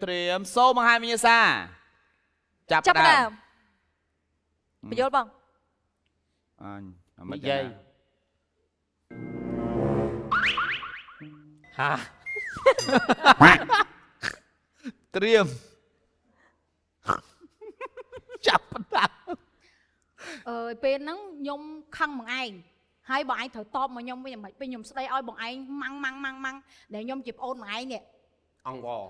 ត្រៀមសូមបង្ហាញវិញ្ញាសាចាប់ដើមបញ្យល់បងអញនិយាយហាត្រៀមចាប់ដើមពេលហ្នឹងខ្ញុំខឹងបងឯងហើយបងឯងត្រូវតបមកខ្ញុំវិញមិនពេលខ្ញុំស្ដីឲ្យបងឯងម៉ាំងដែលខ្ញុំជាប្អូនបងឯងនេះអង្វរ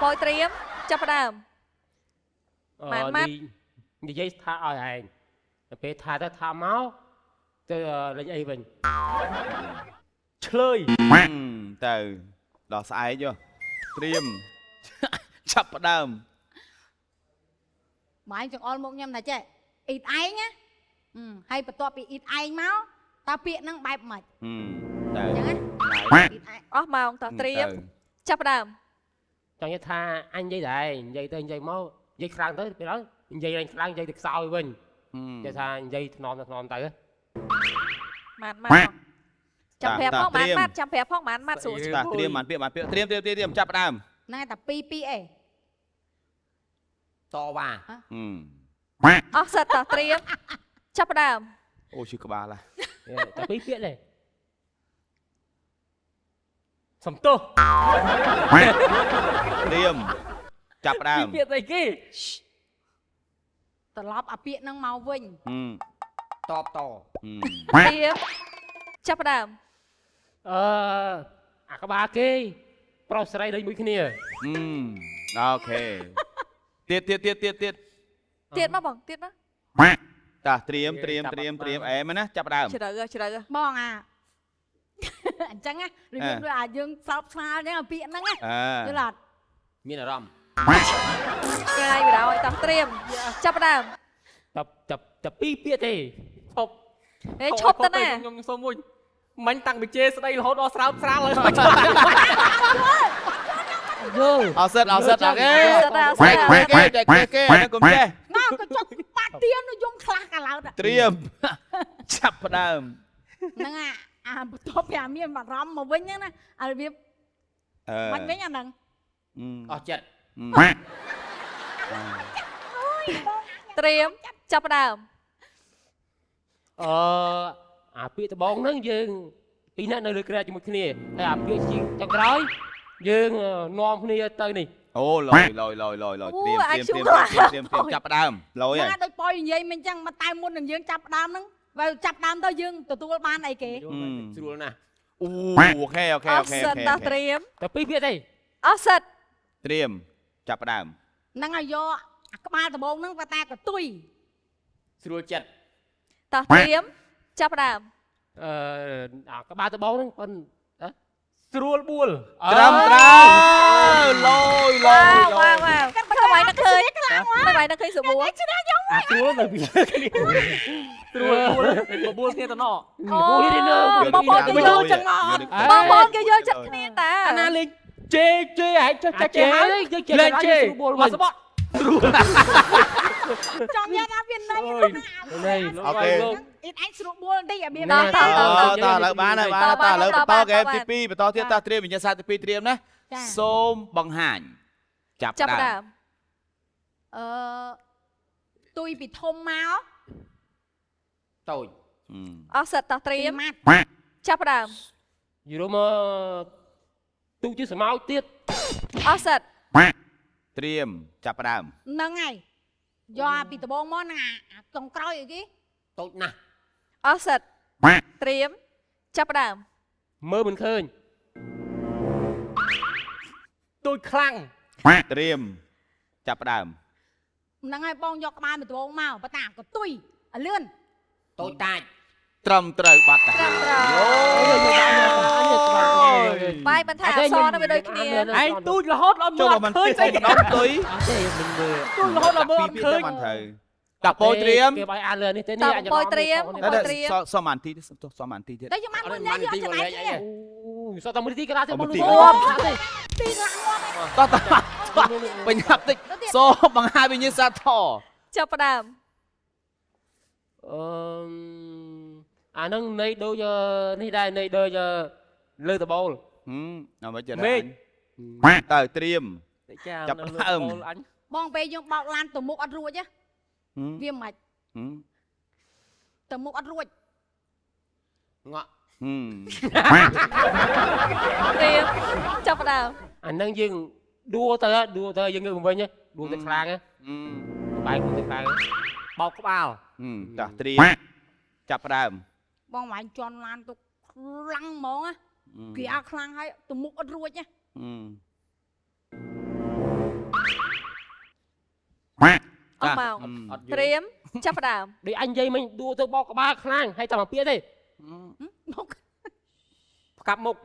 ប៉យត្រៀមចាប់ដើមម៉ាត់និយាយថាឲ្យឯងពេលថាទៅថាមកទៅលេងអីវិញឆ្លើយទៅដល់ស្អែកយោត្រៀមចាប់ដើមបងឯងចង្អុលមកខ្ញុំថាចេះអ៊ីតឯងណាហើយបន្ទាប់ពីអ៊ីតឯងមកតើពាក្យហ្នឹងបែបម៉េចទៅអញ្ចឹងណាអស់ម៉ោងតោះត្រៀមចាប់ដើមចង់និយាយថាអញនិយាយដែរនិយាយទៅនិយាយមកនិយាយខ្លាំងទៅពេលហ្នឹងនិយាយឡើងខ្លាំងនិយាយទៅខ្សោយវិញនិយាយថានិយាយថ្នមទៅម៉ាត់ចាំប្រាប់ផងម៉ាត់ចាំប្រាប់ផងម៉ាត់សួរត្រៀមម៉ាត់ពាក្យត្រៀមចាប់ដើមណែតែ2អេតវ៉ាអស់សិតតោះត្រៀមចាប់ដើមអូឈឺក្បាលតែ2ពាក្យទេសំទោសត្រៀមចាប់ដើមពាក្យស្អីគេត្រឡប់អាពាក្យហ្នឹងមកវិញតបតត្រៀមចាប់ដើមអាក្បាលគេប្រុសស្រីដូចមួយគ្នាអូខេទៀតមកបងទៀតមកតាត្រៀមអែមណាចាប់ដើមជ្រៅបងអញ្ចឹងណារឿងដូចអាយើងសោកស្មាលអញ្ចឹងអាពាក្យហ្នឹងណាយល់អត់មានអារម្មណ៍ឆ្ងាយបដ ாய் តោះត្រៀមចាប់ដើមតែ2ពាក្យទេឈប់ទៅណាខ្ញុំសុំមួយមិញតាំងពីជេរស្ដីរហូតដល់ស្រើបស្រាលហើយអោសិតអូខេគេកុំចេះណាក៏ចុកបាត់ទៀនខ្ញុំខ្លះកាឡោតត្រៀមចាប់ដើមហ្នឹងអាបន្ទាប់ពីមានអារម្មណ៍មកវិញហ្នឹងណាអារបៀបមិនវិញអាហ្នឹងអស់ចិត្តត្រៀមចាប់ដើមអាពាក្យដបងហ្នឹងយើងពីរនាក់នៅលើក្រែជាមួយគ្នាហើយអាពាក្យជាចុងក្រោយយើងនាំគ្នាទៅនេះអូលយត្រៀមចាប់ដើមលយហ្នឹងដូចប៉យនិយាយមិនអញ្ចឹងមកតែមុននឹងយើងចាប់ដើមហ្នឹងបើចាប់ដើមទៅយើងទទួលបានអីគេស្រួលណាស់អូខេអស់សិតតោះត្រៀមតែ2ពាក្យទេអស់សិតត្រៀមចាប់ដើមហ្នឹងឲ្យយកអាក្បាលដបងហ្នឹងបើតាកទុយស្រួលចិត្តតោះត្រៀមចាប់ដើមអាក្បាលដបងហ្នឹងប៉ុនស្រួលបួលត្រឹមត្រូវលយវ៉ាវថ្មីនឹកឃើញខ្លាំងថ្មីនឹកឃើញស្រួលស្រួលនៅពីគ្នាស្រួលបួលគ្នាទៅណោអូបងគេយល់ចឹងបងគេយល់ចិត្តគ្នាតាអាណាលេងជេហែងចេះហើយយើងលេងជេស្រួលមកសបត់ស្រួលចង់យកដល់វាណៃអូខេអ៊ីតឯងស្រួលបួលបន្តិចអាមានតលើបានហើយតលើបន្តហ្គេមទី2បន្តទៀតតាត្រៀមវិញ្ញាសាទី2ត្រៀមណាសូមបង្ហាញចាប់ដើមទុយពីធំមកតូចអស់សិតតោះត្រៀមចាប់ដើមយូរមកទូជាស្មោចទៀតអស់សិតត្រៀមចាប់ដើមហ្នឹងហើយយកពីដបងមកណាកងក្រោយអីគេតូចណាស់អស់សិតត្រៀមចាប់ដើមមើលមិនឃើញទូចខ្លាំងត្រៀមចាប់ដើមហ្នឹងហើយបងយកក្បាលពីដបងមកបើតាក៏ទុយឲ្យលឿនតូចតាចត្រឹមត្រូវបាត់តែបាយបន្ថែមអក្សរនៅវាដូចគ្នាឯងទូចរហូតដល់មើលឃើញស្អីដល់ទុយមិនមើលទូចរហូតដល់មើលឃើញមិនត្រូវតាប៉ូត្រៀមគេបាយអានលើនេះទេនេះអាចប៉ូត្រៀមសមអានទីសមអានទីទៀតតែខ្ញុំមិនញ៉ាំយកចំណាយទេអូសតមួយទីកន្លះទៅបងទីកន្លះតោះបញ្ញាប់តិចសូមបង្ហាញវិញ្ញាសាធចាប់ដើមអាហ្នឹងនៃដូចនេះដែរនៃដូចលើតបូលអ្ហ្មិចមេឃ តើត្រៀម ចា ចាប់ផ្ដើម អញ បងពេលយើងបោកឡានទៅមុខអត់រួចណា ហឹម វាមិន ហឹម ទៅមុខអត់រួច ងក់ ហឹម ត្រៀមចាប់ផ្ដើម អានឹងយើងដួលទៅយើងងើបមកវិញដួលទៅខ្លាំងបែកទៅខ្លាំងបោកក្បាល តើត្រៀមចាប់ផ្ដើម បងមិនជន់ឡានទៅខ្លាំងហ្មងណាគេអត់ខ្លាំងហើយទៅមុខអត់រួចណា អស់មក អត់យ ត្រៀមចាប់ផ្ដើម ដូចអញនិយាយមិញដួលទៅបោកក្បាលខ្លាំងហើយតែមកពៀទេ មុខ ផ្កាប់មុខ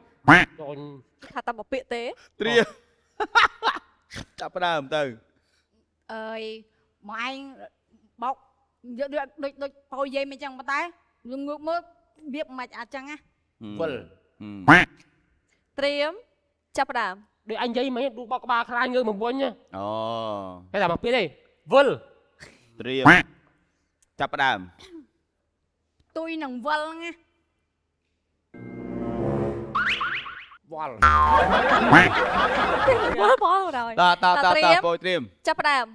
ចូល ថាតែមកពាក្យទេ ត្រៀមចាប់ផ្ដើមទៅ អើយមកឯងបោកដូចប៉ោយាយមិនចឹងប៉ុន្តែយើងងើបមើលវាមិនអាចចឹងណា វិល ត្រៀមចាប់ផ្ដើម ដូចអញនិយាយមិញដួលបោកក្បាលខ្លាំងងើបមកវិញ អូ ហើយតែមកពៀទេវិល ត្រៀមចាប់ផ្ដើម ទុយនឹងវិលណា វល់ បងrồi តប៉ោត្រៀម ចាប់ផ្ដើម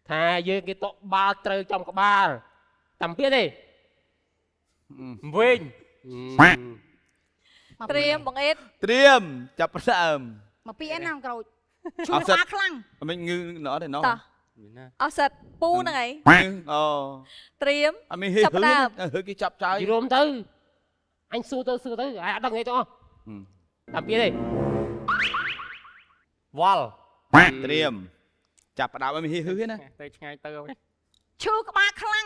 ថាយើងគេតក់បាល់ត្រូវចំក្បាលតែពៀទេវិញ ត្រៀមបងអេត ត្រៀមចាប់ផ្ដើម មកពីឯណាក្រូចជួយក្បាលខ្លាំង មិនងឺណោះទេណោះ តោះអស់សិតពូហ្នឹងហើយ អូ ត្រៀម អត់មានហឺហឺគេចាប់ចោល យល់ទៅអញសួរទៅអាយអត់ដឹងអីទាំងអស់តែពៀទេវល់ ត្រៀមចាប់ផ្ដើមឲ្យមានហឺហឺណា ទៅឆ្ងាយទៅ ឈឺក្បាលខ្លាំង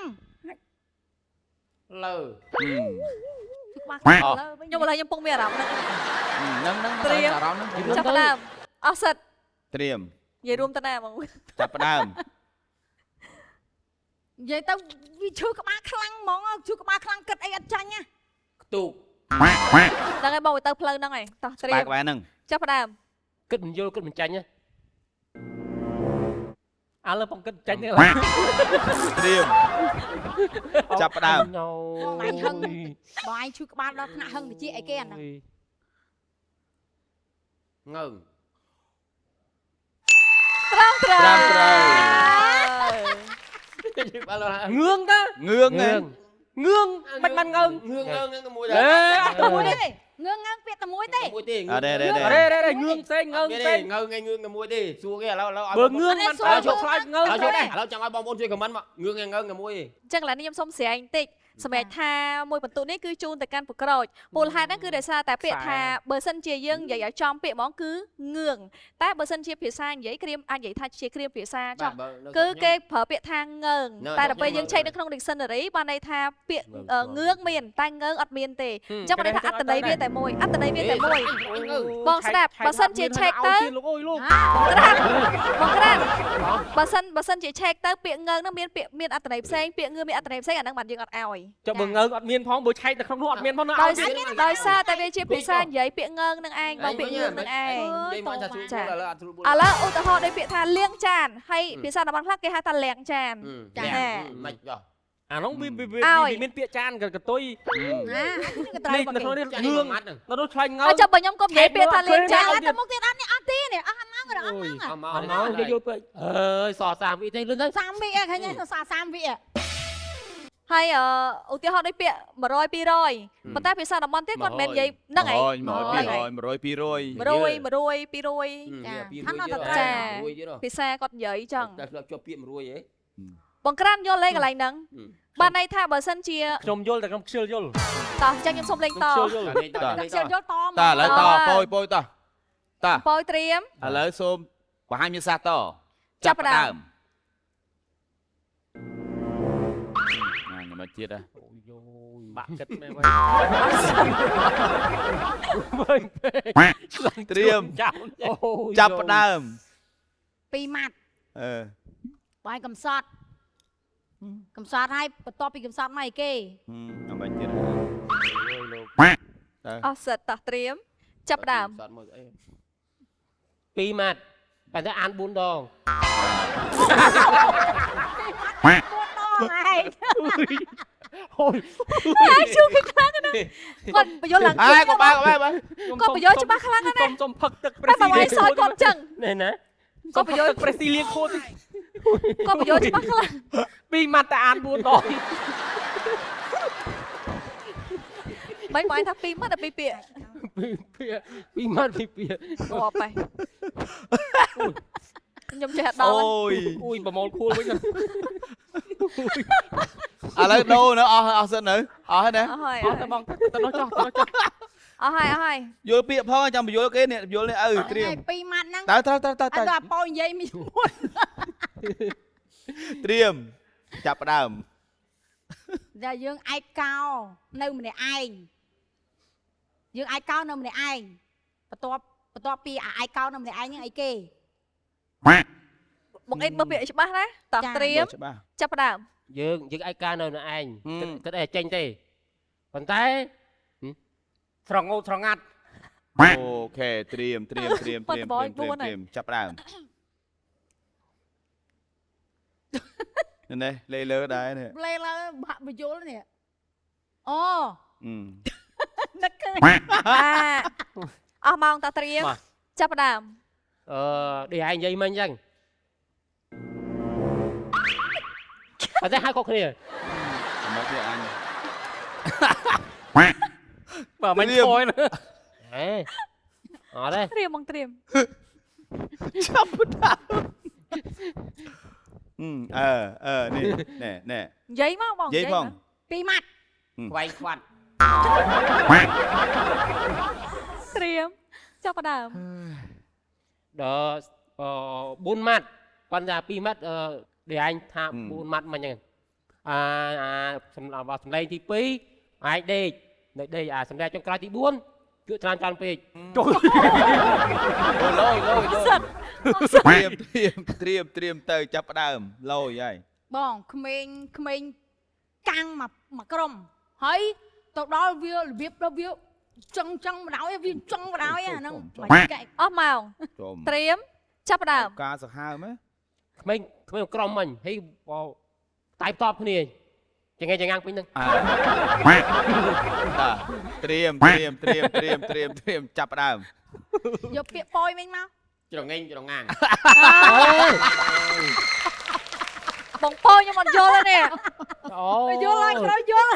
លើ ឈឺក្បាលខ្លាំងលើវិញ ខ្ញុំឥឡូវខ្ញុំពុកមានអារម្មណ៍ហ្នឹង ហ្នឹង ត្រៀម អារម្មណ៍ហ្នឹង ចាប់ផ្ដើមអស់សិត ត្រៀម និយាយរួមទៅណាបង ចាប់ផ្ដើម និយាយទៅវាឈឺក្បាលខ្លាំងហ្មងឈឺក្បាលខ្លាំងគិតអីអត់ចាញ់ណា ខ្ទូក ហ្នឹងហើយបងទៅផ្លូវហ្នឹងហើយតោះត្រៀ បែ ម កបែហ្នឹង ចាប់ផ្ដើម គិតមិនយល់គិតមិនចាញ់ណាឥឡូវបងគិតចាញ់ទេ ត្រៀមចាប់ផ្ដើម បងឯងហឹងបងឯងឈឺក្បាលដល់ថ្នាក់ហឹងទៅជាអីគេអាហ្នឹង ងើង ត្រង់ត្រូវ ត្រង់ត្រូវ ងឿងតា ងឿង ងឿងមិនបានងើងងឿងទៅមួយ តែមួយទេងើងពាក្យតែមួយទេ មួយទេ អត់ទេ រេងឿងផ្សេងងើងផ្សេងងើងឯងងឿងតែមួយទេសួរគេឥឡូវ បើ បើ ងឿ ងឿ ង ង មិន មិន សួរ អើជួយខ្លាចងើងឥឡូវចង់ឲ្យបងប្អូនជួយខមមិនមកងឿងឯងងើងតែមួយ អញ្ចឹងឥឡូវនេះខ្ញុំសុំស្រែងបន្តិចសម្រាប់ថាមួយបន្ទុកនេះគឺជូនទៅកាន់ប្រក្រូចមូលហេតុហ្នឹងគឺដោយសារតែពាក្យថាបើសិនជាយើងនិយាយឲ្យចំពាក្យហ្មងគឺងឿងតែបើសិនជាភាសានិយាយក្រៀមអាចនិយាយថាជាក្រៀមភាសាចុះគឺគេប្រើពាក្យថាងើងតែដល់ពេលយើងឆែកនៅក្នុង dictionary បានន័យថាពាក្យងឿងមានតែងើងអត់មានទេអញ្ចឹងបានន័យថាអត្តន័យវាតែមួយអត្តន័យវាតែមួយបងស្ដាប់បើសិនជាឆែកទៅ លោកអើយលោក បងក្រានបើសិនជាឆែកទៅពាក្យងើងហ្នឹងមានពាក្យមានអត្ថន័យផ្សេងពាក្យងឿងមានអត្ថន័យផ្សេងអាហ្នឹងបានយើងអត់ឲ្យ ចុះបើងើងអត់មានផងបើឆែកនៅក្នុងនោះអត់មានផងណា ដោយសារតែវាជាភាសានិយាយពាក្យងើងនឹងឯងបងពាក្យងើងនឹងឯង និយាយមកថាជួយឥឡូវអត់ស្រួល ឥឡូវឧទាហរណ៍ដូចពាក្យថាលាងចានហើយភាសាតំបន់ខ្លះគេហៅថាលាងចាន មិនចុះអានោះវាមានពាក្យចានកតុយ ណាក៏ត្រូវ នេះ បង នៅក្នុងនេះងឿងនៅនោះឆ្លាញ់ងើ អញ្ចឹងបើខ្ញុំកុំនិយាយពាក្យថាលាងចាន តែមុខទៀតអត់នេះអត់ទេនេះអស់ហ្នឹងអស់ហ្នឹង អមនិយាយយល់ពេកអើយសអ30វិទេលឿនទៅ 30វិឃើញ30វិ ហើយឧទាហរណ៍ដូចពាក្យ100 200ប៉ុន្តែភាសាតំបន់ទៀតគាត់មិនមែននិយាយហ្នឹងឯង ភាសាគាត់និយាយចឹង តែធ្លាប់ជាប់ពាក្យ100ហ៎ បងក្រានយល់លេខកន្លែងហ្នឹងបានន័យថាបើសិនជា ខ្ញុំយល់តែខ្ញុំខ្ជិលយល់ តោះចឹងខ្ញុំសុំលេងត ខ្ជិលយល់ត តឥឡូវតប៉យត ប៉យត្រៀម ឥឡូវសូមបង្ហាញមានសាត ចាប់ផ្ដើម ខ្ញុំមកទៀតហ៎ អូយបាក់គិតមែន ត្រៀមចាប់ផ្ដើម 2ម៉ាត់ អឺ បាយកំសត់ឲ្យបន្ទាប់ពីកំសត់មកអីគេ ខ្ញុំមកទៀត អស់សិតតោះត្រៀមចាប់ផ្ដើម 2ម៉ាត់តែតែអាន4ដង 4ដងឯង អូយ ជួបគេខ្លាំងណាស់គាត់បញ្យល់ឡើង អើក៏បើក៏បើ គាត់បញ្យល់ច្បាស់ខ្លាំងណាស់ សុំផឹកទឹក តែបើឲ្យសោយគាត់ចឹង នេះណា គាត់បញ្យល់ ប្រេស៊ីលៀងខូត គាត់បញ្យល់ច្បាស់ខ្លាំង ពីម៉ាត់តែអាន4ដង មិនបងឯងថា2ម៉ាត់ដល់2ពាក្យ ពីម៉ាត់ពីពី អូអបែខ្ញុំចេះដល់ អូយ អូយប្រមូលខួលវិញ ឥឡូវដូរនៅអស់សិននៅអស់ហើយណា អស់ហើយ អត់ទៅបងទៅនោះចុះទៅនោះចុះ អស់ហើយអស់ហើយ យល់ពាក្យផងចាំបញ្យល់គេនេះយល់នេះត្រៀម 2ម៉ាត់ហ្នឹង តើ អត់ដល់ប៉ោនិយាយមានមួយ ត្រៀមចាប់ផ្ដើម តែយើងឯកកោនៅម្នាក់ឯងយើងឯកកោនៅម្នាក់ឯងបន្ទាប់ពីឯកកោនៅម្នាក់ឯងហ្នឹងអីគេ បងអេតមើលពាក្យច្បាស់ណាតោះត្រៀម ច្បាស់ ចាប់ផ្ដើម យើងឯកានៅនៅឯងគិតអីចេញទេប៉ុន្តែ ស្រងោស្រងាត់ អូខេត្រៀមចាប់ផ្ដើមនេះលេលើដែរនេះ លេឡើបាក់បយលនេះអូ នឹកឃើញ អស់ម៉ោងតោះត្រៀមចាប់ផ្ដើម ដូចឯងនិយាយមិញអញ្ចឹងអត់ទេហៅគាត់គ្នា មកនេះអញ បើមិនឈយ ហេអត់ទេ ត្រៀមបងត្រៀម ចាប់ផ្ដើមនេះណែ និយាយមកបង និយាយផង 2ម៉ាត់ វាយខ្វាត់ ត្រៀមចាប់ផ្ដើម ដល់4ម៉ាត់ប៉ុន្តែ2ម៉ាត់ដែលឯងថា4ម៉ាត់មិញហ្នឹងសម្លេងទី2ឯងដេកនៅដេកសម្លេងចុងក្រោយទី4គឺច្រើនច្រើនពេកចូល ឡយ សិត ត្រៀមទៅចាប់ផ្ដើមឡយហើយ បងក្មេងកាំងមកក្រុមហើយទៅដល់វារបៀបដល់វាចង់បណ្ដោយវាចង់បណ្ដោយអាហ្នឹងមិនកែ អស់ម៉ោង ចូល ត្រៀមចាប់ផ្ដើម ការសាហាវម៉េច ក្មេងក្រុមមិញហើយតែតបគ្នាចងាំងពេញហ្នឹង ត្រៀមចាប់ផ្ដើម យកពាក្យប៉យមិញមក ច្រងេងច្រងាង បងពោខ្ញុំអត់យល់ទេនេះ អូ យល់ហើយក្រោយយល់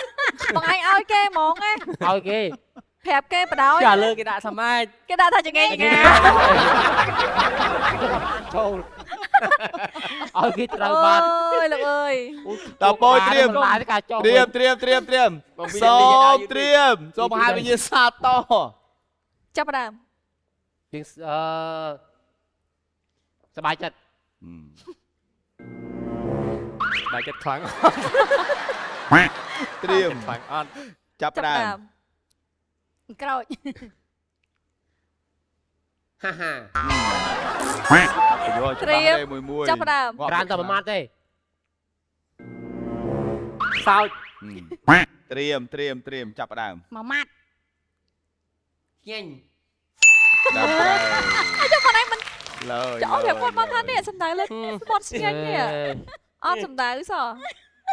បងឯងឲ្យគេហ្មងណា ឲ្យគេ ប្រាប់គេបដ ாய் ចាលើគេដាក់សមាជ គេដាក់ថាចងេង ចូលឲ្យគេត្រូវបាន អើយលោកអើយ តើប៉យត្រៀម ការចោល សូមត្រៀមសូមបង្ហាញវិញ្ញាសាត ចាប់ផ្ដើម យើងសบายចិត្ត បាយចិត្តខ្លាំង ត្រៀម ខ្លាំងអត់ ចាប់ផ្ដើម ក្រោយ ហាហា ត្រៀមចាប់ផ្ដើម ច្រើនតែប្រមាថទេ សោច ត្រៀមចាប់ផ្ដើម មួយម៉ាត់ ញញ ដល់ទៅ ចាំបងឯងមិន ឡើយ ចោលប្រាប់គាត់មកថានេះសំដៅលើគាត់ស្ងាញ់នេះអត់សំដៅសោះ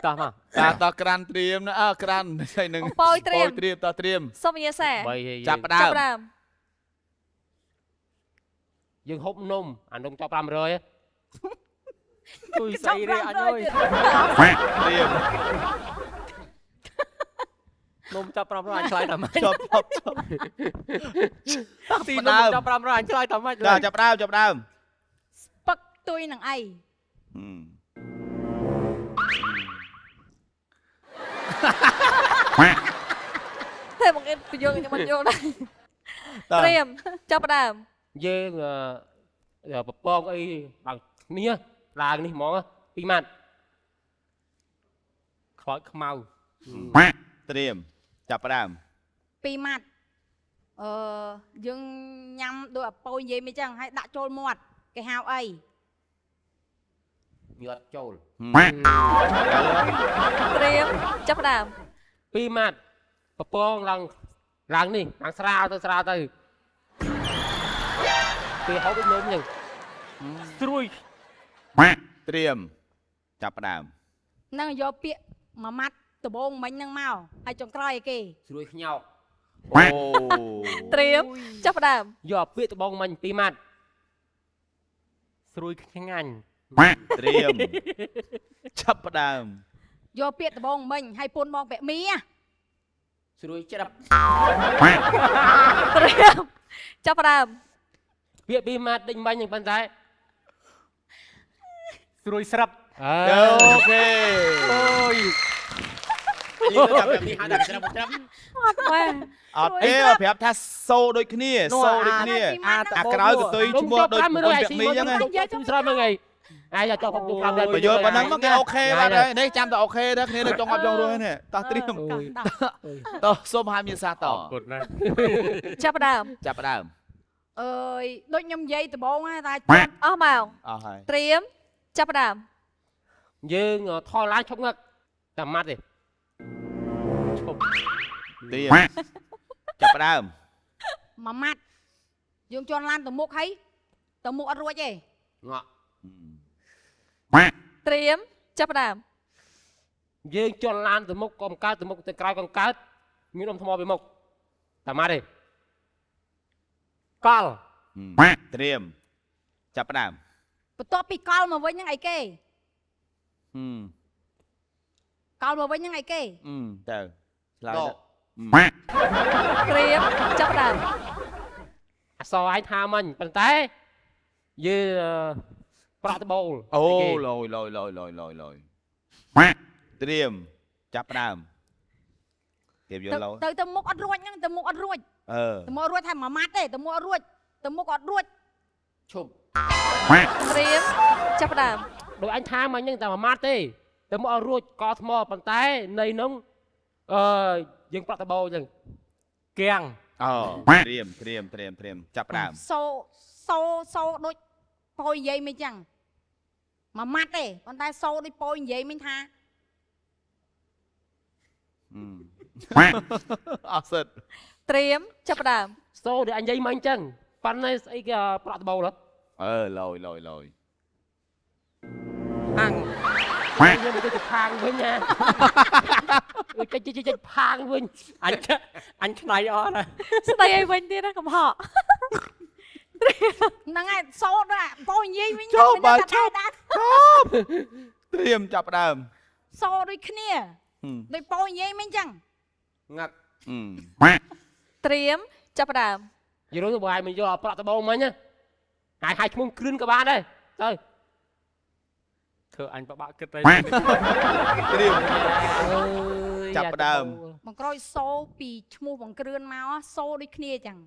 តោះមក តក្រាន់ត្រៀមណាក្រាន់ហើយនឹង ប៉យត្រៀម ត្រៀម សុំវិញ្ញាសា ចាប់ផ្ដើ ចាប់ ម ផ្ដើម យើងហូបនំអានំចាប់500 ជួយស្អីទេអញអើយ ត្រៀម នំចាប់500អញឆ្លើយតែម៉េច ចាប់ ទីនំចាប់500អញឆ្លើយតែម៉េច ចាប់ផ្ដើម ស្ពឹកទុយនឹងអី តែបងអេតបញ្យល់ខ្ញុំមិនយល់ដែរ តើ ត្រៀមចាប់ផ្ដើម យើងប្រពងអីដល់គ្នាឡើងនេះហ្មង2ម៉ាត់ ខ្លោចខ្មៅ ត្រៀមចាប់ផ្ដើម 2ម៉ាត់យើងញ៉ាំដូចអប៉ោយនិយាយមិនចឹងហើយដាក់ចូលមាត់គេហៅអី ញាត់ចូល ត្រៀមចាប់ផ្ដើម 2ម៉ាត់ប្រពងឡើងនេះឡើងស្រាលទៅពេលហូបដូចនំហ្នឹង ស្រួយ ត្រៀមចាប់ផ្ដើម នឹងយកពាក្យមួយម៉ាត់ តបងមិញហ្នឹងមកហើយចុងក្រោយឯគេ ស្រួយខ្ញោក អូ ត្រៀមចាប់ផ្ដើម យកពាក្យត្បូងមិញ2ម៉ាត់ស្រួយឆ្ងាញ់ ត្រៀមចាប់ផ្ដើម យកពាក្យតបងមិញហើយពូនបងពាក់មី ស្រួយច្រាប់ ត្រៀមចាប់ផ្ដើម ពាក្យ2ម៉ាត់ដេញបាញ់នឹងប៉ុន្តែស្រួយស្រាប់ អូខេ អូយ នេះទៅចាប់ពីហៅដល់ច្រាប់ អត់មែន អត់ទេប្រាប់ថាសូដូចគ្នាសូដូចគ្នាអាក្រោយកតុយឈ្មោះដូចបុញពាក់មីអញ្ចឹង ខ្ញុំស្រោចមើលថ្ងៃអាយចូលខ្ញុំ5 ប្រយោជន៍ប៉ុណ្ណឹងមកគេអូខេបាត់ហើយនេះចាំតែអូខេដែរគ្នានៅចុងអត់ចុងរស់នេះតោះត្រៀមតោះសូមហាមមានសាត អរគុណណាស់ ចាប់ផ្ដើម ចាប់ផ្ដើម អើយដូចខ្ញុំនិយាយតបងហ្នឹងតែ អស់ម៉ោង អស់ហើយ ត្រៀមចាប់ផ្ដើម យើងថយឡើងឈប់ងឹកតែម៉ាត់ទេឈប់ ត្រៀមចាប់ផ្ដើម មួយម៉ាត់យើងជន់ឡានទៅមុខហើយទៅមុខអត់រួចទេ ងក់ ត្រៀមចាប់ផ្ដើម យើងជន់ឡានទៅមុខក៏កើតទៅមុខទៅក្រោយក៏កើតមានដុំថ្មពីមុខតែម៉ាត់ទេកល ត្រៀមចាប់ផ្ដើម បន្ទាប់ពីកលមកវិញហ្នឹងអីគេកលមកវិញហ្នឹងអីគេ ទៅឆ្លើយ ត្រៀមចាប់ផ្ដើម អសអញថាមិញប៉ុន្តែយើងប្រក់ដបូល អូលយត្រៀមចាប់ផ្ដើមទៀបយល់ឡយ ទៅមុខអត់រួចហ្នឹងទៅមុខអត់រួច ទៅមុខអត់រួចថាមួយម៉ាត់ទេទៅមុខអត់រួចទៅមុខអត់រួច ឈប់ ត្រៀមចាប់ផ្ដើម ដោយអញថាមិញហ្នឹងតែមួយម៉ាត់ទេទៅមកឲ្យរួចកថ្មប៉ុន្តែនៃនោះយើងប្រក់ដបូលអញ្ចឹងគៀង អូត្រៀមចាប់ផ្ដើម សូដូចប៉យនិយាយមិនចឹងមួយម៉ាត់ទេប៉ុន្តែសូដូចប៉យនិយាយមិនថា អស់សិត ត្រៀមចាប់ផ្ដើម សូដែលអញនិយាយមិញអញ្ចឹងប៉ុន្តែស្អីគេប្រក់ដបូលហ៎ លយ ហាំងខ្ញុំទៅផាងវិញណាចេញផាងវិញអញឆ្នៃអស់ណា ស្ដីឲ្យវិញទៀតណាកំហក ហ្នឹងហើយសូដូចប៉យនិយាយវិញ ចូលបើឈប់ត្រៀមចាប់ផ្ដើម សូដូចគ្នាដូចប៉យនិយាយមិនចឹង ងាក់ ត្រៀមចាប់ផ្ដើម យល់ទៅបើឲ្យមិនយកប្រក់ដបូលមិញណាហើយឈ្មោះគ្រឿនក៏បានដែរទៅធ្វើអញបបាក់គិតទៅ ត្រៀមចាប់ផ្ដើម បង្ក្រួយសូពីឈ្មោះបង្គ្រឿនមកសូដូចគ្នាចឹង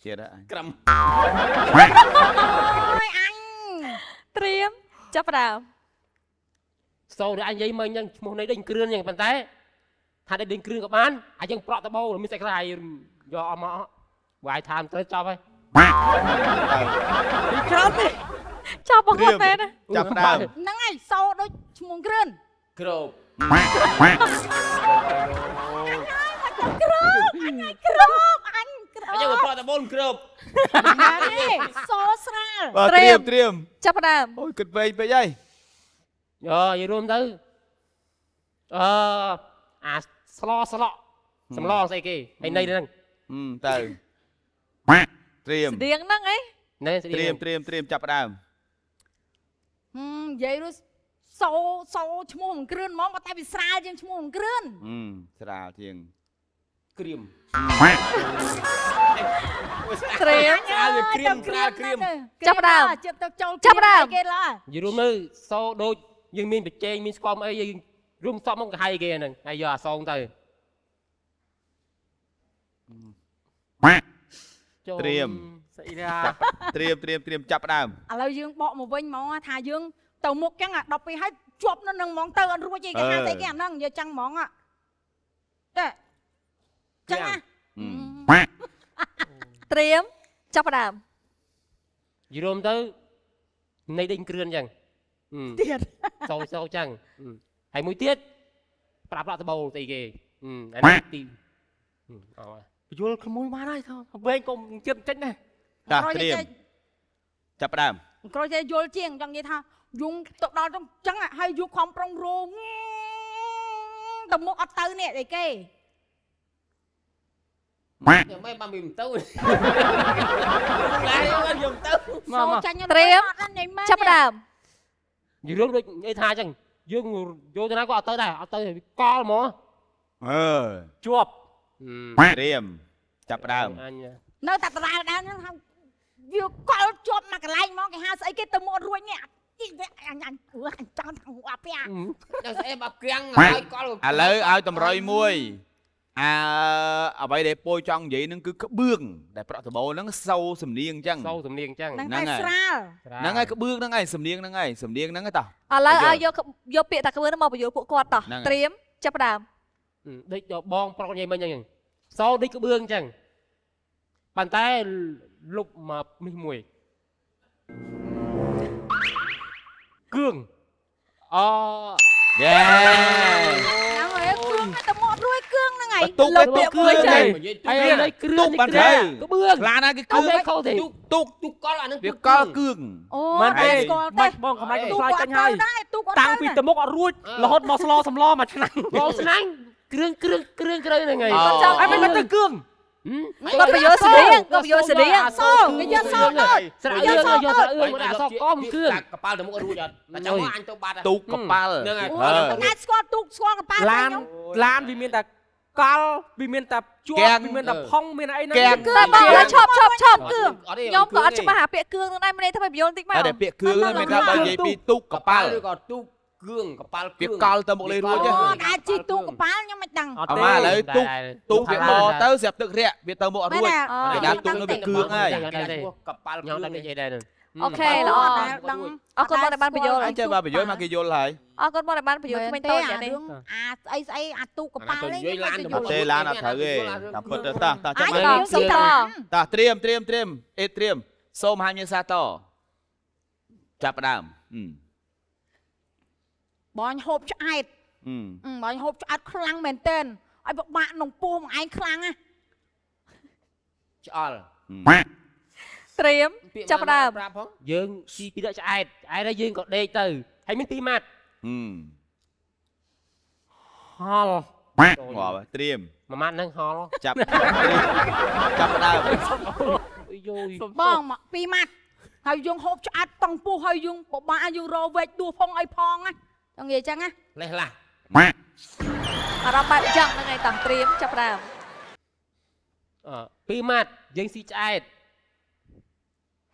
ជាតិ ក្រំ អើយអញ ត្រៀមចាប់ផ្ដើម សូដែលអញនិយាយមិញហ្នឹងឈ្មោះនៃដេញគ្រឿនយ៉ាងប៉ុន្តែថាដេញគ្រឿនក៏បានអាចយើងប្រក់ដបូលមានតែខ្លាយយកអស់មកវាយថាមិនត្រូវចប់ហើយ ច្រើនទេ ចាប់បង្ហត់មែនណា ចាប់ផ្ដើម ហ្នឹងហើយសូដូចឈ្មោះគ្រឿន គ្រប គ្របអញគ្រប អញយកប្រក់ដបូលគ្រប នេះសូស្រាល ត្រៀម ចាប់ផ្ដើម អូយគិតពេកហើយ យីរួមទៅអាស្លស្លក់សម្លស្អីគេហើយនៃហ្នឹង ទៅត្រៀម ស្តៀងហ្នឹងអី ណែ ត្រៀមចាប់ផ្ដើម និយាយរួចសូឈ្មោះបង្គ្រឿនហ្មងតែវាស្រាលជាងឈ្មោះបង្គ្រឿន ស្រាលជាង ក្រៀម ត្រៀម ក្រៀមចាប់ផ្ដើម ចិត្តទៅចូល ចាប់ផ្ដើម គេឡើយ យីរួមទៅសូដូចយើងមានបច្ចេកមានស្គមអីយើងរួមសពមកកាហៃគេហ្នឹងហើយយកអាសងទៅ ត្រៀម ស្អីណា ត្រៀមចាប់ផ្ដើម ឥឡូវយើងបកមកវិញហ្មងថាយើងទៅមុខចឹងអា12ហើយជាប់នៅនឹងហ្មងទៅអត់រួចទេគេហៅស្អីគេអាហ្នឹងនិយាយចឹងហ្មងតែចឹងណា ត្រៀមចាប់ផ្ដើម យីរួមទៅនៃដេញគ្រឿនអញ្ចឹង ទៀត សូចឹងហើយមួយទៀតប្រាប់ដបូលស្អីគេអានេះទីបញ្យល់ក្មួយបានហើយថាវែងកុំចិត្តតិចណា ត្រៀមចាប់ផ្ដើម ក្រោយតែយល់ជាងចង់និយាយថាយងទៅដល់ចឹងហើយយកខំប្រឹងរង ទៅមុខអត់ទៅនេះអីគេ ยังไม่มามีมตู้ไล่มันยมตู้ សូចាញ់ ត្រៀម អត់ញ៉ៃមែន ចាប់ផ្ដើម ยืนដូចឯថាអញ្ចឹងយើងយកទៅណាក៏អត់ទៅដែរអត់ទៅកលហ្មង អឺ ជាប់ ត្រៀមចាប់ផ្ដើម អញ នៅតែដដែលហ្នឹងហៅវាកលជាប់មកកន្លែងមកគេហៅស្អីគេទៅមុខរួចនេះអញចង់ថាអាពី ដល់ស្អីបាប់ក្រាំងហើយកល ឥឡូវឲ្យតម្រុយមួយអ្វីដែលពោចង់និយាយហ្នឹងគឺក្បឿងដែលប្រក់ដបោហ្នឹងសូរសំនៀងអញ្ចឹង សូវសំនៀងអញ្ចឹង ហ្នឹងតែស្រាល ហ្នឹងហើយក្បឿងហ្នឹងហើយសំនៀងហ្នឹងហើយសំនៀងហ្នឹងតោះ ឥឡូវឲ្យយកពាក្យតាក្បឿនមកបញ្យល់ពួកគាត់តោះ ហ្នឹងហើយ ត្រៀមចាប់ផ្ដើម ដូចដល់បងប្រុសនិយាយមិញអញ្ចឹងសូវដូចក្បឿងអញ្ចឹងប៉ុន្តែលុបមកនេះមួយគឿងអ យេ ហ្នឹងហើយគ្រឿងទៅមករួចគ្រឿងហ្នឹងហើយ ទុកឲ្យពាក្យគឿងហី ហើយនេះគ្រឿង ទុកបានទៅ ក្បឿង ខ្លាណាគេគឿង ខោទេ ទុក ទុកកលអានឹង វាកលគឿង អូ មិនទេ ស្គាល់ទេ បាច់បងកំឡៃខ្លាយចាញ់ហើយ ទូកអត់ តាំងពីទៅមុខអត់រួចរហូតមកស្លោសំឡមួយឆ្នាំ បងស្នាញ់គ្រឿងក្រៅហ្នឹងហើយ អីមិនទៅគឿង គាត់បញ្យល់ស្រៀងគាត់បញ្យល់ស្រៀង សូគេយកសូទៅ ស្រាក់យើងយកស្រាក់អឿងមកដាក់សកមគ្រឿងកប៉ាល់ទៅមុខរួចអត់តែចាំមកអញទៅបាត់ ទុកកប៉ាល់ ហ្នឹងហើយ អូតែស្គាល់ទូកស្គាល់កប៉ាល់ ឡានឡានវាមានតែកលវាមានតែជួបវាមានតែផុងមានអីហ្នឹង តែបងឡើយឈប់ខ្ញុំក៏អត់ច្បាស់អាពាក្យគ្រឿងនោះដែរមិនថាបញ្យល់បន្តិចមក តែពាក្យគឿងហ្នឹងមានថាបើនិយាយពីទុកកប៉ាល់ ឬក៏ទូកគ្រឿងកប៉ាល់ វាកលទៅមុខលេរួច អូអាចជីទូកកប៉ាល់ខ្ញុំមិនដឹង អត់ អា ទេ ម៉ាឥឡូវទុកវាបទៅស្រាប់ទឹករាក់វាទៅមុខអត់រួច គេដាក់ទុកនៅវាគ្រឿងហើយក ប៉ាល់ខ្ញុំដឹងនិយាយដែរនឹង អូខេល្អ ដឹង អរគុណបងដែលបានបញ្យល់ អញ្ចឹងបើបញ្យល់មកគេយល់ហើយ អរគុណបងដែលបានបញ្យល់ក្មេងតូចយ៉ាងនេះ អាស្អីស្អីអាទូកកប៉ាល់នេះ អត់ទេឡានអត់ត្រូវទេតាមពិតទៅតោះចាំ អាច មើល យើងសុំត តោះត្រៀមអេត្រៀមសូមហាញមេសាតចាប់ផ្ដើម បងហូបឆ្អែតបងហូបឆ្អែតខ្លាំងមែនទែនឲ្យពិបាកក្នុងពោះមកឯងខ្លាំងណា ឆ្អល់ ត្រៀមចាប់ផ្ដើម ប្រាប់ផងយើងស៊ីពីដាក់ឆ្អែតហើយយើងក៏ដេកទៅហើយមាន2ម៉ាត់ ហល់ ងាប់ត្រៀម 1ម៉ាត់ហ្នឹងហល់ ចាប់ផ្ដើម យូយ បង2ម៉ាត់ហើយយើងហូបឆ្អែតតង់ពោះហើយយើងពិបាកយើងរវែកដួសផងអីផងណាចង់និយាយចឹងណា លេះឡា អារម្មណ៍បែបចឹងហ្នឹងឯងតោះត្រៀមចាប់ផ្ដើម 2ម៉ាត់យើងស៊ីឆ្អែត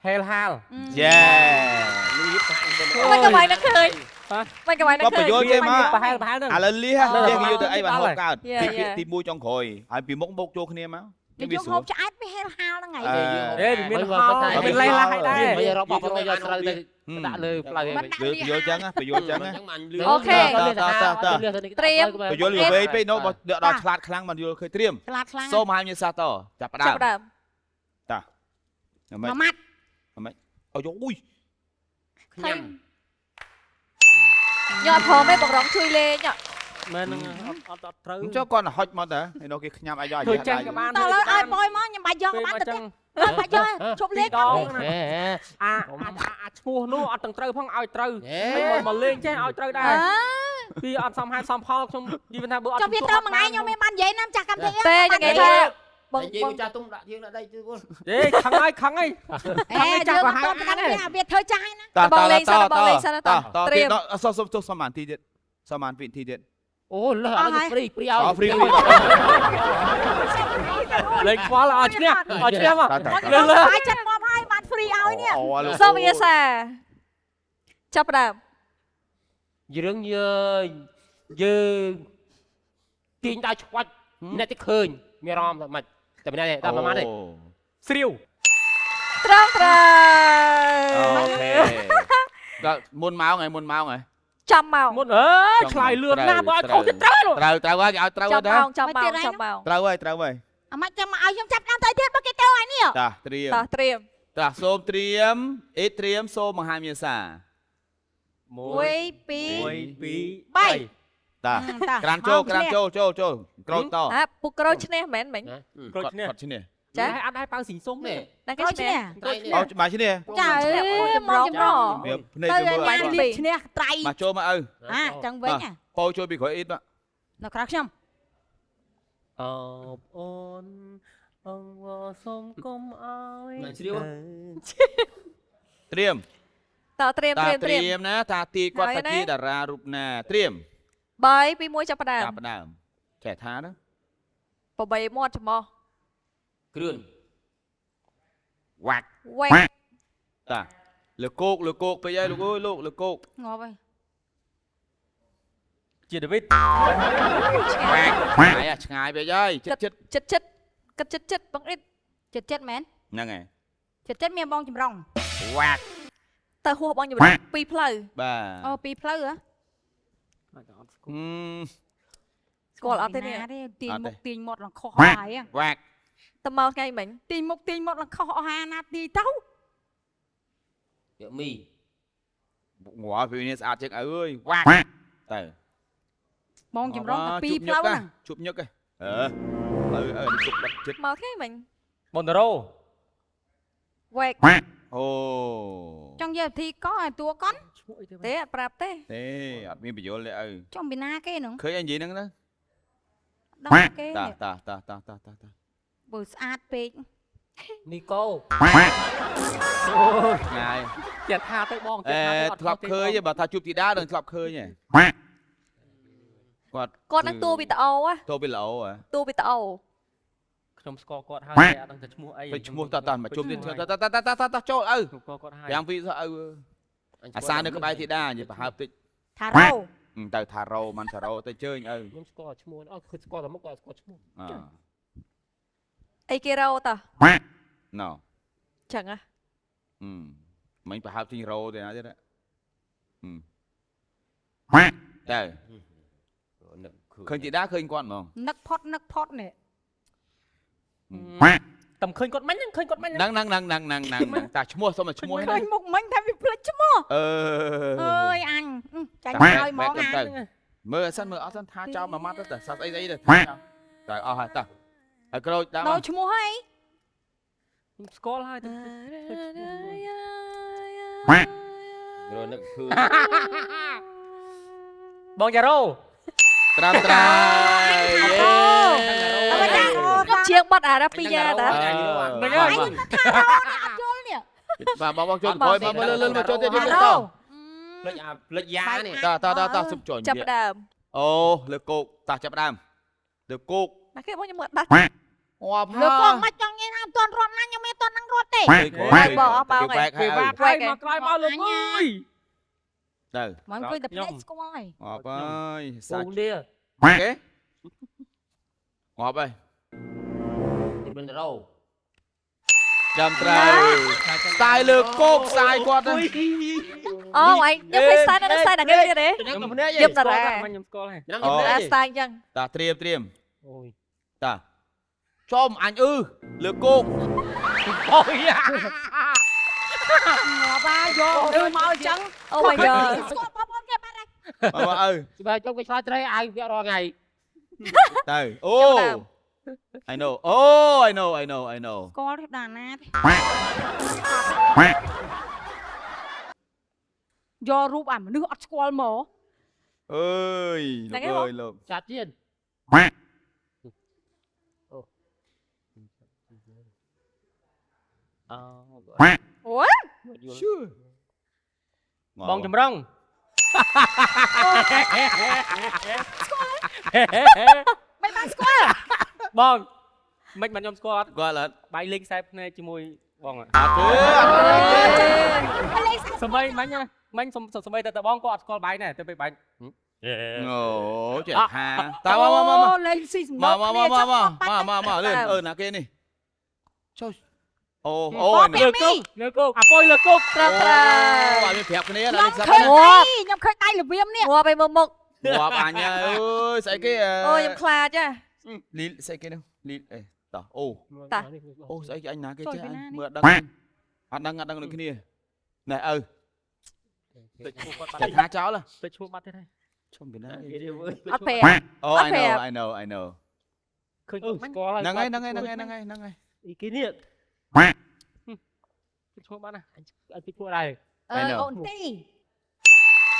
ហេលហាល យេ នេះវាថាអញទៅ មិនក៏បាយនឹកឃើញមិនក៏បាយនឹក ក៏ ឃើ បញ្ ញ យល់គេមក ប្រហែលហ្នឹង ឥឡូវលះគេយកទៅអីបានហូបកើត យ៉ា ពីពាក្យទី1ចុងក្រោយហើយពីមុខបោកចូលគ្នាមក គេយើងហូបឆ្អែតវាហេលហាលហ្នឹងហើយ អេវាមានហល់មានលេះឡាហើយដែរ មិនរបស់ប្រុសយកត្រូវទៅដាក់លើផ្លូវ យើងយល់ចឹងបញ្យល់ចឹង អូខេ ត្រៀម បញ្យល់វាវែងពេកនោះបើដល់ឆ្លាតខ្លាំងបានយល់ឃើញត្រៀម ឆ្លាតខ្លាំង សូមហាញមេសាតចាប់ផ្ដើ ចាប់ ម ផ្ដើម មិន 1ម៉ាត់ អូយអូយ ខ្ញុំ ញ៉ាំផងទេបងរងជួយលេង មែនហ្នឹងអត់ត្រូវ ចុះគាត់ហុចមកតើឯនោះគេខ្ញាំឲ្យយក ជួយចាញ់ក៏បាន តើឡើយឲ្យបងមកខ្ញុំបាច់យកក៏បានទៅទៀតបាច់យកជប់លេង ដ អត់ ង ទេ អាឈ្មោះនោះអត់ទាំងត្រូវផងឲ្យត្រូវមកលេងចេះឲ្យត្រូវដែរពីអត់សមហេតុសមផលខ្ញុំនិយាយថាបើអត់ ចាំវាត្រូវមួយថ្ងៃខ្ញុំមានបាននិយាយណាចាស់កម្មវិធី ទេយ៉ាងនេះថាបង និយាយចាស់ទុំដាក់យើងដាក់ដៃជួយ ទេខឹងហើយខឹងហើយ អេយើងមិនតបតាមវាធ្វើចាស់ហើយណា តត បងលេងសិនបងលេងសិនត ត្រៀមសុំសមានទីទៀតសមានវិធីទៀត អូលើអត់ព្រីឲ្យ អូហ្វ្រី លេងខ្វល់ឲ្យឈ្នះមកលើ បាយចិត្តមកហើយបានហ្វ្រីឲ្យនេះ សូមវិញ្ញាសាចាប់ផ្ដើម យើងយើងទាញដល់ឆ្វាច់អ្នកទៅឃើញមានអារម្មណ៍ថាម៉េចតែមិនដែរដល់ប្រហែលទេ ស្រាវ ត្រង់ត្រូវ អូខេដល់មុនម៉ោងហើយ ចាំមក មុនអើយឆ្លើយលឿនណាស់បើឲ្យខុសទៅត្រូវ ត្រូវហើយឲ្យត្រូវ ចាំ ទៅ មកចាំមកចាំមក ត្រូវហើយ អាម៉េចចាំមកឲ្យខ្ញុំចាប់ដើមទៅទៀតបើគេទៅហើយនេះ តាត្រៀម តោះត្រៀម តាសូមត្រៀមអេត្រៀមសូមបង្ហាញភាសា 1 2 1 2 3 តាក្រានចូលក្រូចត អាពុកក្រូចឈ្នះមែនមិញ ក្រូចឈ្នះ គាត់ឈ្នះ ចា អត់ឲ្យប៉ៅស៊ីសុំទេ តែគេ ក្រូច ឈ្នះ ឈ្នះ អូបាយឈ្នះ ចាអើមកចម្រោ វាភ្នែក ទៅ ទៅមើល បានលៀបឈ្នះត្រៃ មកចូលមកឪ ចឹងវិញ ពោជួយពីក្រោយអ៊ីតមក នៅក្រៅខ្ញុំ អបអូនអងវសុំគុំអើយ ត្រៀម តត្រៀម តា ត្រៀម ត្ ត្រៀ រៀ ម មណាតាទីគាត់ ហើយ តា ណា ទីតារារូបណាត្រៀម 3 2 1ចាប់ផ្ដើម ចាប់ផ្ដើមចេះថាណា 8មាត់ច្មោះ គ្រឿន វ៉ាក់ វែក តាលើកោកពេកអើយលោកអើយលោកលើកោក ងាប់ហើយ ជាដាវីត វ៉ាក់ឆ្ងាយពេកអើយចិត្ត ចិត្តគិតចិត្តបងអ៊ីត ចិត្តមែន ហ្នឹងហើយ ចិត្តមានបងចម្រុង វ៉ាក់ ទៅហួសបងចម្រុងពីរផ្លូវ បាទ អូពីផ្លូវហ៎ ស្គាល់អត់ទេនេះ ទាញ អត់ទេ មុខទាញមាត់ឡើងខុសហើយ វ៉ាក់ ទៅមកថ្ងៃមិញ ទាញមុខទាញមាត់ឡើងខុសអស់5នាទីទៅ ពាក់មី ងាល់ពេលនេះស្អាតជាងឪអើយវ៉ាក់ទៅ បងចម្រុងតែពីរផ្លូវហ្នឹង ជប់ញឹកហ៎អឺនេះជប់បាត់ចិត្ត មកថ្ងៃមិញ បនតារ៉ូ វែក អូ ចង់យកវិធីកោឲ្យតួកន់ ឈ្មោះអីទៅ ទេអត់ប្រាប់ទេ ទេអត់មានបញ្យលទេឪ ចង់ពីណាគេហ្នឹង ឃើញអីនិយាយហ្នឹងទៅ ដល់គេ តា នេះ តា បើស្អាតពេក នីកូ ងាយ ចិត្តថាទៅបង អេធ្លាប់ឃើញទេបើថាជួបធីតានឹងធ្លាប់ឃើញទេគាត់ គាត់នឹងតួវីដេអូហ៎ តួពីល្អហ៎ តួវីដេអូ ខ្ញុំស្គាល់គាត់ហើយតែអត់ដឹងថាឈ្មោះអី ទៅឈ្មោះតាមកជួបទៀតតាចូលឪ ខ្ញុំស្គាល់គាត់ហើយ 5វិសឪអាសានៅក្បែរធីតានិយាយប្រហើបតិច ថារោ ទៅថារោមិនថារោទៅជើញឪ ខ្ញុំស្គាល់ឈ្មោះអត់គឺស្គាល់តែមុខគាត់ស្គាល់ឈ្មោះ អីគេរោតោះ ណូ ចឹងហ៎ មិញប្រហើបទិញរោទេណាទៀតទៅ នឹក ឃើញធីតាឃើញគាត់ហ្មង នឹកផុតនេះ តំឃើញគាត់មិញហ្នឹងឃើញគាត់មិញ ហ្នឹងតាឈ្មោះសុំតែឈ្មោះ ឃើ ហ្នឹង ញមុខមិញថាវាភ្លេចឈ្មោះ អឺ អើយអញចាញ់ឲ្យហ្មងអា មើលអសិនមើលអត់សិនថាចោលមួយម៉ាត់ទៅសាស្អីទៅថាចោលទៅអស់ហើយតោះហើយក្រូចដល់ ដល់ឈ្មោះហើយ ខ្ញុំស្គាល់ហើយ រនឹកឃើញ បងយ៉ារ៉ូ ត្រាំត្រាយ ខ្ញុំជាងបាត់អារ៉ាពីយ៉ាតា ហ្នឹងហើយ អត់យល់នេះ បងចូលក្រោយមកលើមកចូលទៀត ថា ទៅ រោ ភ្លេចអាភ្លេចយ៉ានេះ តសុំចូល ចាប់ដើម អូលើគោកតោះចាប់ដើមលើគោក ណាគេបងខ្ញុំមើលដាស់ ងាប់ហើ លើក យ មកចង់ញ៉ាំអត់ទាន់រត់ណាខ្ញុំមិនទាន់នឹងរត់ទេ វែកហើយ គេវ៉ាត់ហើយមកក្រោយមកលោកអើយ ទៅ មកអង្គុយតែភ្លេចស្គាល់ហើយ ងាប់ហើយសា ពូ ច់ លា គេងាប់ហើយ ទីបិនរោ ចាំត្រូវស្ទាយលើគោកស្ទាយគាត់ហ្នឹង អូឯងខ្ញុំឃើញស្តាយនៅស្តាយណាគេទៀតទេ ខ្ញុំម្នាក់ ខ្ញុំតារ៉ា ខ្ញុំស្គាល់ហើយ ខ្ញុំ តារ៉ាស្តាយអញ្ចឹង តាត្រៀម អូយ តាចំអញលើគោក អូយ ងាប់ហើយយកទៅមកអញ្ចឹង អូ my god ស្គាល់បងប្អូនគេបាត់ហើយ មកឪ ស្បែកជុំគេឆ្លើយត្រីឲ្យវារាល់ថ្ងៃ ទៅអូ I know I know ស្គាល់ទេដល់ណាទេយករូបអាមនុស្សអត់ស្គាល់មក អើយលោកអើយលោក ចាត់ទៀត អូ អូ ឈឺ បងចម្រង មិនបានស្គាល់ បងមិនខ្ញុំស្គាល់អត់ គាត់អត់ បាយលេងខ្សែភ្នែកជាមួយបង អត់ទេអត់ទេ សម្បីមិញមិញសម្បីតែបងក៏អត់ស្គាល់បាយដែរទៅពេលបាយ អូចេះថាតើមក លេងស៊ីសំណ មកលឿនណាគេនេះចូលអូ លើគោកលើគោកអាពុយលើគោក ត្រឹមត្រូវ អត់មានប្រាប់គ្នា ខ្ញុំ ដល់ ឃើ ស្អា ញ ត ខ្ញុំឃើញដៃរបៀបនេះ ងាប់ឲ្យមើលមុខ ងាប់អញអើយស្អីគេ អូខ្ញុំខ្លាចចា លីស្អីគេនោះលីអេតោះអូស្អីគេអញណាគេចេះអញមើលអត់ដឹងដូចគ្នាណែឪ ទៅឈ្មោះគាត់បាត់ ចេះថាចោល ទៅឈ្មោះបាត់ទេហើយ ឈុំពីណា អត់ប្រាប់ អូ I know ឃើញ ស្គាល់ហើយ ហ្នឹងហើយ អីគេនេះឈ្មោះបាត់ណា អត់ពីឈ្មោះដែរ អូនទី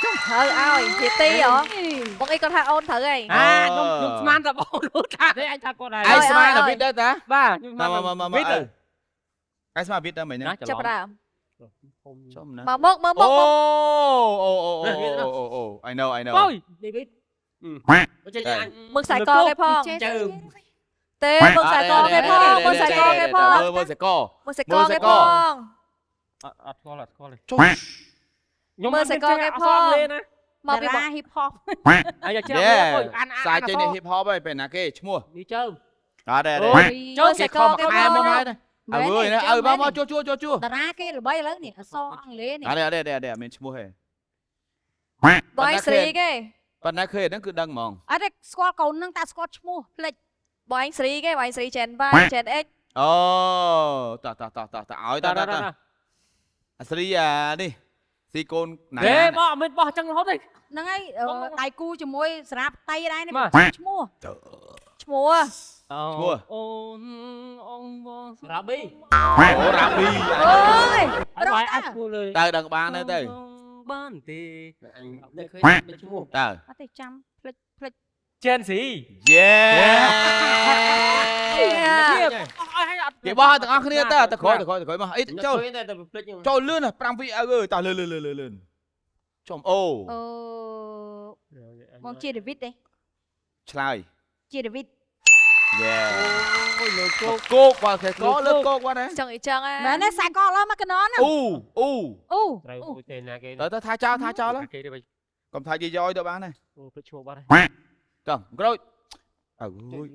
អ Thử ơi, chị Ti hả? Bọn ấy con tha ôn thử rồi. ខ្ញុំស្មានតែបងនោះថា Thế anh tha con này. ឯងស្មាន អើយ តែវិតដែរតា បាទខ្ញុំស្មាន មក វិត ឯងស្មានវិតដែរមែន ណា ហ្នឹង ច្រ Chấp ឡំ đàm. ចំណា Mà mốc, mốc, អូ mốc, mốc. អូ I know អើយ David. Chơi Đây. anh. Mực xài con cái phong. Chừ. Tê, mực xài con cái phong. Mực xài con cái phong. មើលសកល Mực xài con cái Mực xài con. phong. អត់ស្គាល់អត់ស្គាល់ទេ ចុះ ខ្ញុំ មើលសកលគេផង លេណា Mà តា bị រា bỏ. hip hop អាយ៉ាចេះ យេ អាន សាយចេញនេះ hip hop ហើយពេលណាគេឈ្មោះ Đi chơi. អត់ទេ Mực xài con cái ខែមក phong. ហើយអើវើយអើមកជួ តារាគេល្បីឥឡូវនេះអក្សរអង់គ្លេសនេះ អត់ទេមានឈ្មោះហេ Bọn anh Sri cái. ប៉ុន្តែឃើញហ្នឹងគឺដឹងហ្មង អត់ទេស្គាល់កូនហ្នឹងតែស្គាល់ឈ្មោះផ្លេច Bọn anh Sri cái. Bọn anh Sri Gen 3, Gen X. អូតោះឲ្យតអាស្រីអានេះស៊ីកូនណា ទេបងអត់មានបោះចឹងរហូតទេ ហ្នឹងហើយដៃគូជាមួយស្រាប់តៃដែរនេះ បាទ ឈ្មោះ Chmua. អូនអងបង Rabi. អូរ៉ាប៊ី Ơi, Anh Đâu nói ta? anh mua lời. តើដឹងបានទេទៅ បានទេ Anh đây khơi bên chú mua. តើ អត់ទេចាំផ្លេចផ្លេច ចេនស៊ី យេ គេបោះទាំងអស់គ្នាទៅទៅក្រោយមកអីចូល Khơi đây tập plek nhưng. ចូលលឿន5វិអើតើលឿនចំអូ អឺមកជាដាវីតទេ ឆ្លើយ ជាដាវីត យេ Ôi lời cô. គោកគាត់គេកលើគោកគាត់ហ៎ Chẳng ý chăng មែន á. ទេសាយកឡមកកណន អូ អូ Rồi cô tên là cái. ទៅថាចោលឡ គេទេបី កុំថាយាយយទៅបានទេ Cô plek chú bắt đây. ចង់ក្រូចអើយ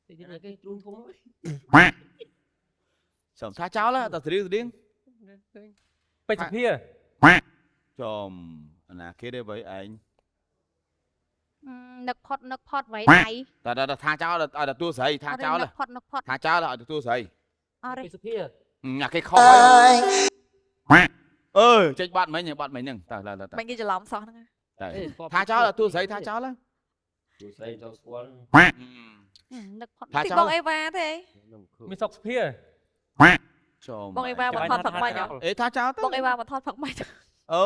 Thì cái này cái luôn thúng ấy. សំថាចោលតើស្រៀង ពេជ្រសុភា ចំណាគេទេបើឯង នឹកផុតໄວដៃ តើថាចោលឲ្យទទួលស្រីថាចោល នឹកផុត ថាចោលឲ្យទទួលស្រី អរេ Cái súp here. អាគេខំចេញបាត់មិញហ្នឹងតើ Bạn kia chỉ lỏng xong nữa. ថាចោលឲ្យទទួលស្រីថាចោល Chú xây cho squad. នឹកផុត ថា Thì ចោល bọn Eva thế. មានសុកសុភា ចំ Bọn Eva mà thọt phật mày nhở. អេថាចោលទៅ Bọn Eva mà thọt phật mày. អើ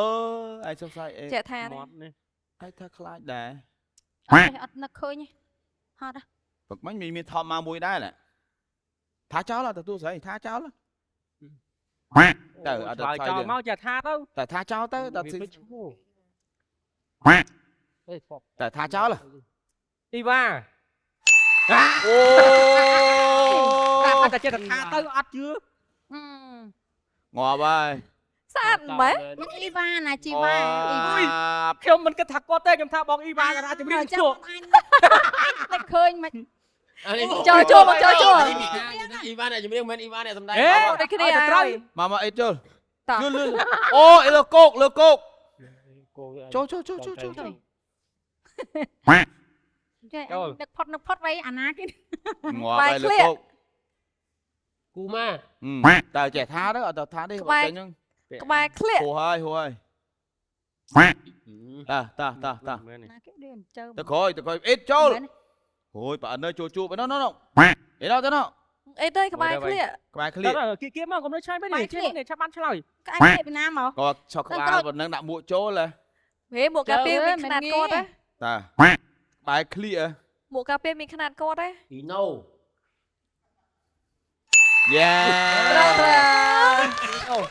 ឯងសុខស្អីអេ Trẻ tha មា đấy. ត់នេះ ឯងថាខ្លាចដែរ អត់នឹកឃើញទេហត់ ព្រឹកមិញមានថតមកមួយដែរថាចោលឲ្យទទួលស្រីថាចោល ទៅអត់ទៅ ឆ្លើយចោលមកចាថាទៅ តែថាចោលទៅតើ Vì plek chú mua. Ê, phọc. តែថាចោល អ៊ីវ៉ា អូ អត់តែចេះតែថាទៅអត់ជឿ ងាប់ហើយ Sát mấy. មកអ៊ីវ៉ាណាជីវ៉ាអ៊ីវ៉ា ខ្ញុំមិនគិតថាគាត់ទេខ្ញុំថាបងអ៊ីវ៉ាតារាចម្រៀង ចាំ ជួប អញនឹកឃើញមិន À, đây. Chơi chua mà chơi chua. Ivan này chúng mình men Ivan này tầm đây. អេ Đây cái ឲ្យ này តែត្រូវ ai? មកអីចូល Tả. លឿនអូអីលើគោក Cô. ចូល ចេះនឹកផុតໄວអាណាគេ ងាប់ហើយលើគោក Cú ma. តើចេះថាទៅអត់ទៅថាទេបើចេញហ្នឹង Các bạn clear. ហួហើយតើ ណាគេឌីអញ្ជើ ទៅក្រោយអ៊ីតចូលអូយបើអត់នៅជួបណូអីដល់ទៅណូ Ê đây các bạn Ôi, đây clear. ក្បែរឃ្លៀ ទៅគៀមកកុំនៅឆ្លើយមិននេះជិះនេះឆាប់បានឆ្លើយ ក្អែកពីណាមក ក៏ឆក់ក្បាលប៉ុណ្ណឹងដាក់មួកចូលហ៎ Thế một cà phê Trời ơi, mình mình khăn nghe. cột đấy. តើក្បែរឃ្លៀ Một cà phê mình khăn cột đấy. Thì no. យេ Bravo.